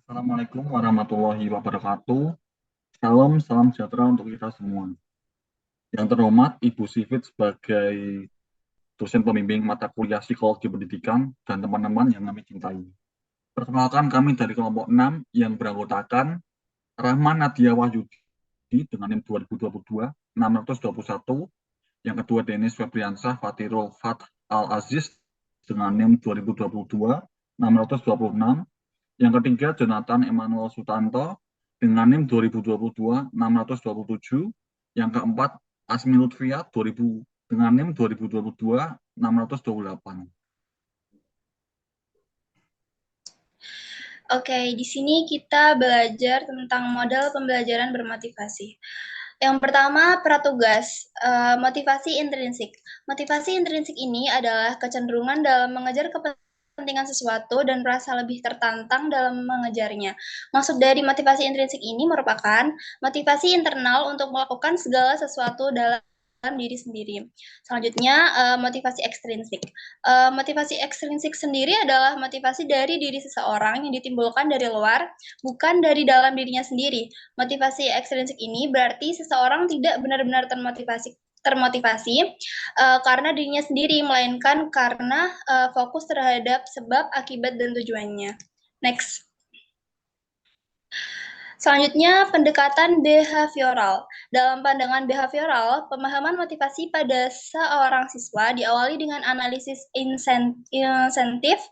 Assalamualaikum warahmatullahi wabarakatuh. Salam sejahtera untuk kita semua. Yang terhormat Ibu Sifit sebagai dosen pembimbing mata kuliah Psikologi Pendidikan dan teman-teman yang kami cintai. Perkenalkan kami dari kelompok 6 yang beranggotakan Rahman Nadia Wahyudi dengan NIM 2022 621, yang kedua Denis Febriansah Fatirul Fath Al-Aziz dengan NIM 2022 626, yang ketiga, Jonathan Emmanuel Sutanto dengan NIM 2022 627. Yang keempat, Asmi Lutfia dengan NIM 2022 628. Oke, di sini kita belajar tentang model pembelajaran bermotivasi. Yang pertama, pratugas, motivasi intrinsik. Motivasi intrinsik ini adalah kecenderungan dalam mengejar kepentingan sesuatu dan merasa lebih tertantang dalam mengejarnya. Maksud dari motivasi intrinsik ini merupakan motivasi internal untuk melakukan segala sesuatu dalam diri sendiri. Selanjutnya, motivasi ekstrinsik. Motivasi ekstrinsik sendiri adalah motivasi dari diri seseorang yang ditimbulkan dari luar, bukan dari dalam dirinya sendiri. Motivasi ekstrinsik ini berarti seseorang tidak benar-benar termotivasi karena dirinya sendiri, melainkan karena fokus terhadap sebab, akibat, dan tujuannya. Next. Selanjutnya, pendekatan behavioral. Dalam pandangan behavioral, pemahaman motivasi pada seorang siswa diawali dengan analisis insentif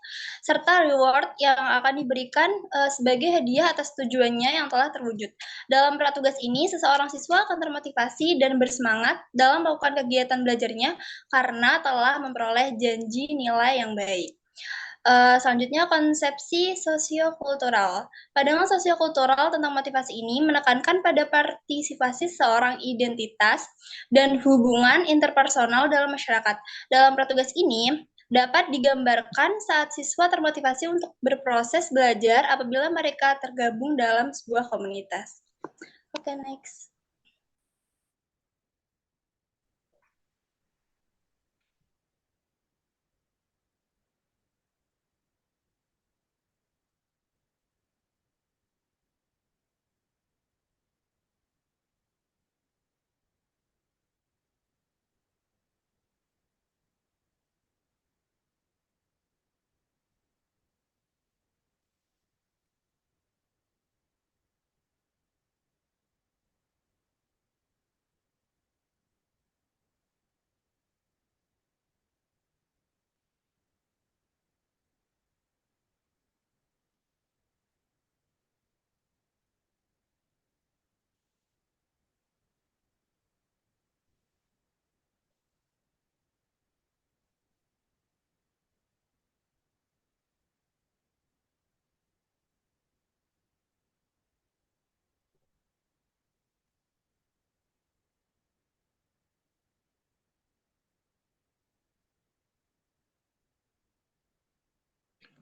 serta reward yang akan diberikan sebagai hadiah atas tujuannya yang telah terwujud. Dalam pratugas ini, seseorang siswa akan termotivasi dan bersemangat dalam melakukan kegiatan belajarnya karena telah memperoleh janji nilai yang baik. Selanjutnya, konsepsi sosiokultural. Pandangan sosiokultural tentang motivasi ini menekankan pada partisipasi seorang identitas dan hubungan interpersonal dalam masyarakat. Dalam pratugas ini, dapat digambarkan saat siswa termotivasi untuk berproses belajar apabila mereka tergabung dalam sebuah komunitas. Oke, next.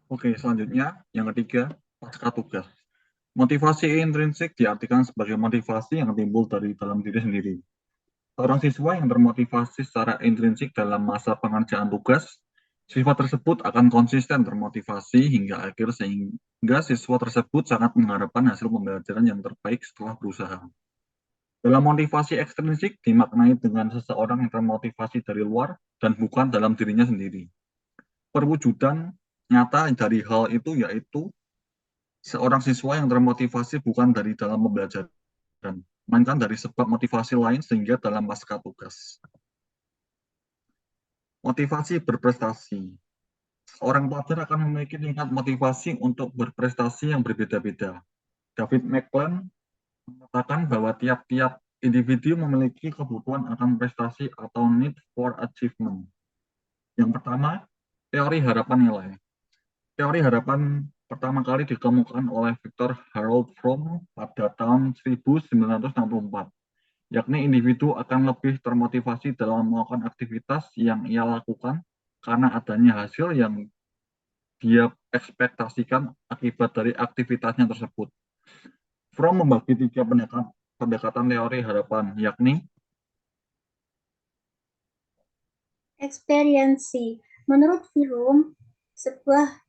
Oke, selanjutnya yang ketiga, pasca tugas. Motivasi intrinsik diartikan sebagai motivasi yang timbul dari dalam diri sendiri. Seorang siswa yang termotivasi secara intrinsik dalam masa pengerjaan tugas, siswa tersebut akan konsisten termotivasi hingga akhir sehingga siswa tersebut sangat mengharapkan hasil pembelajaran yang terbaik setelah berusaha. Dalam motivasi ekstrinsik dimaknai dengan seseorang yang termotivasi dari luar dan bukan dalam dirinya sendiri. Perwujudan nyata dari hal itu yaitu seorang siswa yang termotivasi bukan dari dalam pembelajaran, melainkan dari sebab motivasi lain sehingga dalam pasca tugas. Motivasi berprestasi. Seorang pelajar akan memiliki tingkat motivasi untuk berprestasi yang berbeda-beda. David McClellan mengatakan bahwa tiap-tiap individu memiliki kebutuhan akan prestasi atau need for achievement. Yang pertama, teori harapan nilai. Teori harapan pertama kali dikemukakan oleh Victor Harold Fromm pada tahun 1964, yakni individu akan lebih termotivasi dalam melakukan aktivitas yang ia lakukan karena adanya hasil yang dia ekspektasikan akibat dari aktivitasnya tersebut. Fromm membagi tiga pendekatan teori harapan, yakni Eksperiensi. Menurut Fromm, sebuah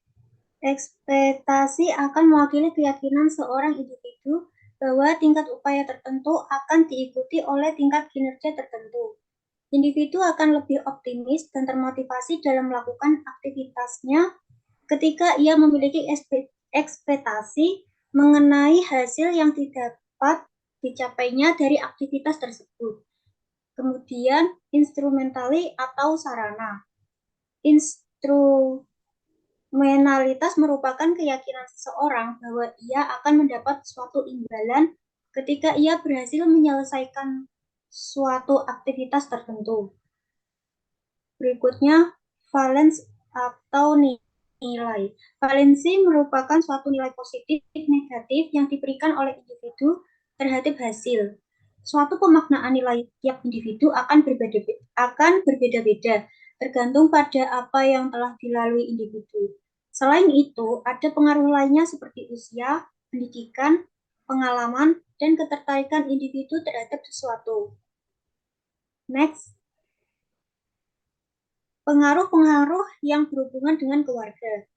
Ekspektasi akan mewakili keyakinan seorang individu bahwa tingkat upaya tertentu akan diikuti oleh tingkat kinerja tertentu. Individu akan lebih optimis dan termotivasi dalam melakukan aktivitasnya ketika ia memiliki ekspektasi mengenai hasil yang dapat dicapainya dari aktivitas tersebut. Kemudian, instrumentali atau sarana. Instrumentalitas merupakan keyakinan seseorang bahwa ia akan mendapat suatu imbalan ketika ia berhasil menyelesaikan suatu aktivitas tertentu. Berikutnya, valens atau nilai. Valensi merupakan suatu nilai positif negatif yang diberikan oleh individu terhadap hasil. Suatu pemaknaan nilai tiap individu akan berbeda-beda, tergantung pada apa yang telah dilalui individu. Selain itu, ada pengaruh lainnya seperti usia, pendidikan, pengalaman, dan ketertarikan individu terhadap sesuatu. Next. Pengaruh-pengaruh yang berhubungan dengan keluarga.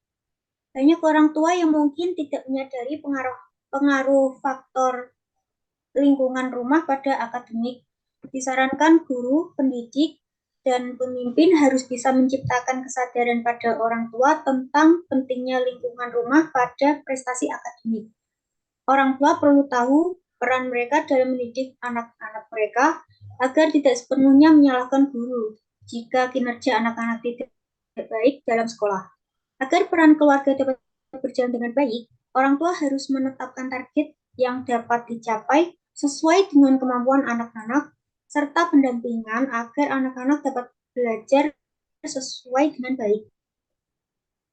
Banyak orang tua yang mungkin tidak menyadari pengaruh faktor lingkungan rumah pada akademik. Disarankan guru, pendidik, dan pemimpin harus bisa menciptakan kesadaran pada orang tua tentang pentingnya lingkungan rumah pada prestasi akademik. Orang tua perlu tahu peran mereka dalam mendidik anak-anak mereka agar tidak sepenuhnya menyalahkan guru jika kinerja anak-anak tidak baik dalam sekolah. Agar peran keluarga dapat berjalan dengan baik, orang tua harus menetapkan target yang dapat dicapai sesuai dengan kemampuan anak-anak, serta pendampingan agar anak-anak dapat belajar sesuai dengan baik.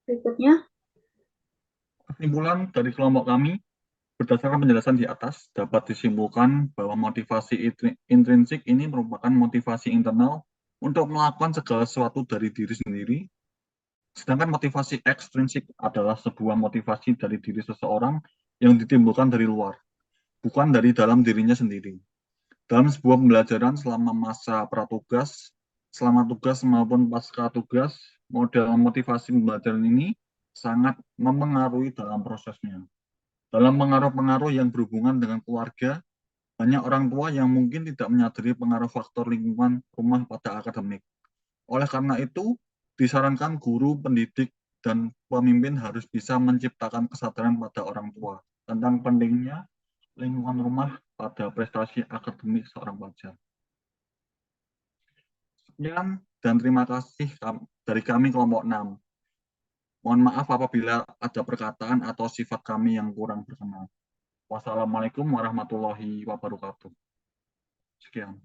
Berikutnya. Kesimpulan dari kelompok kami, berdasarkan penjelasan di atas, dapat disimpulkan bahwa motivasi intrinsik ini merupakan motivasi internal untuk melakukan segala sesuatu dari diri sendiri, sedangkan motivasi ekstrinsik adalah sebuah motivasi dari diri seseorang yang ditimbulkan dari luar, bukan dari dalam dirinya sendiri. Dalam sebuah pembelajaran selama masa pratugas, selama tugas maupun pasca tugas, model motivasi pembelajaran ini sangat memengaruhi dalam prosesnya. Dalam pengaruh-pengaruh yang berhubungan dengan keluarga, banyak orang tua yang mungkin tidak menyadari pengaruh faktor lingkungan rumah pada akademik. Oleh karena itu, disarankan guru, pendidik, dan pemimpin harus bisa menciptakan kesadaran pada orang tua tentang pentingnya lingkungan rumah pada prestasi akademik seorang pelajar. Sekian dan terima kasih dari kami kelompok 6. Mohon maaf apabila ada perkataan atau sifat kami yang kurang berkenan. Wassalamualaikum warahmatullahi wabarakatuh. Sekian.